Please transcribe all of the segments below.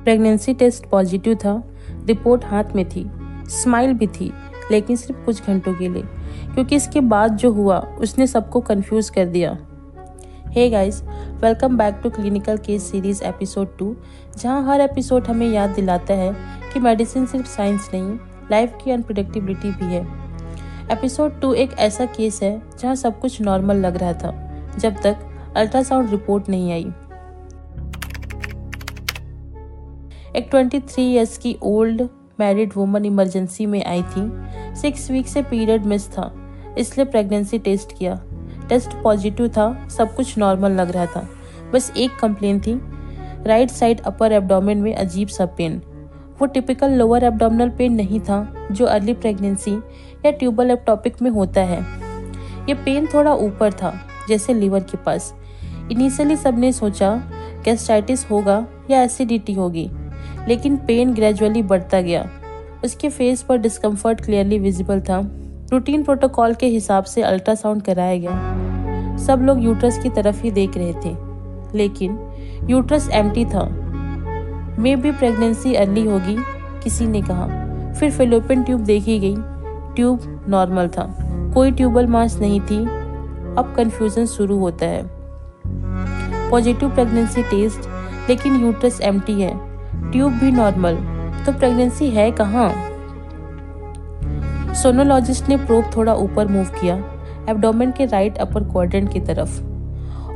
Pregnancy test positive था, report हाथ में थी, स्माइल भी थी, लेकिन सिर्फ कुछ घंटों के लिए, क्योंकि इसके बाद जो हुआ उसने सबको कंफ्यूज कर दिया। Hey guys, welcome back to clinical case series episode 2, जहां हर एपिसोड हमें याद दिलाता है कि मेडिसिन सिर्फ साइंस नहीं, लाइफ की अनप्रिडिक्टेबिलिटी भी है। एपिसोड 2 एक ऐसा केस है जहां सब कुछ नॉर्मल लग रहा था जब तक अल्ट्रासाउंड रिपोर्ट नहीं आई। एक 23 इयर्स की ओल्ड मैरिड वुमन इमरजेंसी में आई थी। 6 वीक से पीरियड मिस था, इसलिए प्रेगनेंसी टेस्ट किया। टेस्ट पॉजिटिव था, सब कुछ नॉर्मल लग रहा था। बस एक कंप्लेन थी, राइट साइड अपर एब्डोमेन में अजीब सा पेन। वो टिपिकल लोअर एब्डोमिनल पेन नहीं था जो अर्ली प्रेगनेंसी या ट्यूबल एक्टोपिक में होता है। ये पेन थोड़ा ऊपर था, जैसे लीवर के पास। इनिशियली सबने सोचा गैस्ट्राइटिस होगा या एसिडिटी होगी, लेकिन पेन ग्रेजुअली बढ़ता गया। उसके फेस पर डिस्कम्फर्ट क्लियरली विजिबल था। रूटीन प्रोटोकॉल के हिसाब से अल्ट्रासाउंड कराया गया। सब लोग यूट्रस की तरफ ही देख रहे थे, लेकिन यूट्रस एम्प्टी था। मे भी प्रेगनेंसी अर्ली होगी, किसी ने कहा। फिर फैलोपियन ट्यूब देखी गई, ट्यूब नॉर्मल था, कोई ट्यूबल मास नहीं थी। अब कंफ्यूजन शुरू होता है। पॉजिटिव प्रेगनेंसी टेस्ट, लेकिन यूट्रस एम्प्टी है, ट्यूब भी नॉर्मल, तो प्रेगनेंसी है कहाँ? सोनोलॉजिस्ट ने प्रोब थोड़ा ऊपर मूव किया, एब्डोमेन के राइट अपर क्वाड्रेंट की तरफ,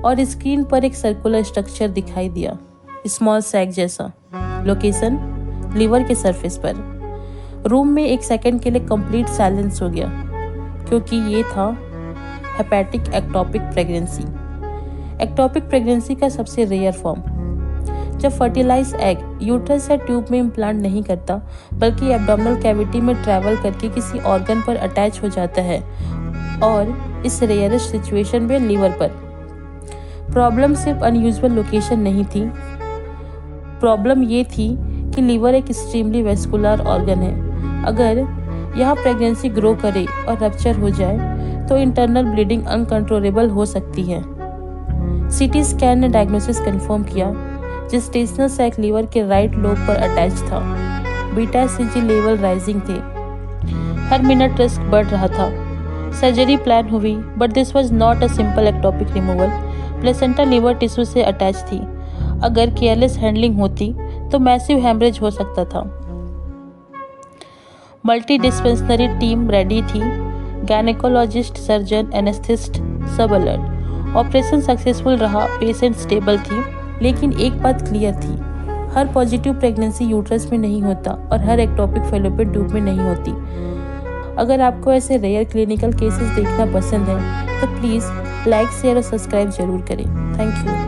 और स्क्रीन पर एक सर्कुलर स्ट्रक्चर दिखाई दिया, स्मॉल सैक जैसा। लोकेशन लीवर के सरफेस पर। रूम में एक सेकंड के लिए कंप्लीट साइलेंस हो गया, क्योंकि ये था hepatic ectopic pregnancy. Ectopic pregnancy का सबसे रेयर फॉर्म, जब फर्टिलाइज एग यूट्रस या ट्यूब में इम्प्लांट नहीं करता, बल्कि एब्डोमिनल कैविटी में ट्रैवल करके किसी ऑर्गन पर अटैच हो जाता है, और इस रेयरेस्ट सिचुएशन में लीवर पर। प्रॉब्लम सिर्फ अनयूजुअल लोकेशन नहीं थी, प्रॉब्लम ये थी कि लीवर एक एक्सट्रीमली वेस्कुलर ऑर्गन है। अगर यहाँ प्रेगनेंसी ग्रो करे और रप्चर हो जाए तो इंटरनल ब्लीडिंग अनकंट्रोलेबल हो सकती है। सीटी स्कैन ने डायग्नोसिस कंफर्म किया। जेस्टेशनल सैक लीवर के राइट लोब पर अटैच था। बीटा सीजी लेवल राइजिंग थे, हर मिनट रिस्क बढ़ रहा था। सर्जरी प्लान हुई, but this was not a simple ectopic removal. Placenta liver tissue से अटैच थी। अगर केयरलेस हैंडलिंग होती तो मैसिव हेमरेज हो सकता था। मल्टी डिस्पेंसरी टीम रेडी थी, गायनेकोलॉजिस्ट, सर्जन, एनेस्थिस्ट सब अलर्ट। ऑपरेशन सक्सेसफुल रहा, पेशेंट स्टेबल थी। लेकिन एक बात क्लियर थी, हर पॉजिटिव प्रेगनेंसी यूट्रस में नहीं होता और हर एक्टोपिक फैलोपियन ट्यूब में नहीं होती। अगर आपको ऐसे रेयर क्लिनिकल केसेस देखना पसंद है तो प्लीज़ लाइक, शेयर और सब्सक्राइब जरूर करें। Thank you.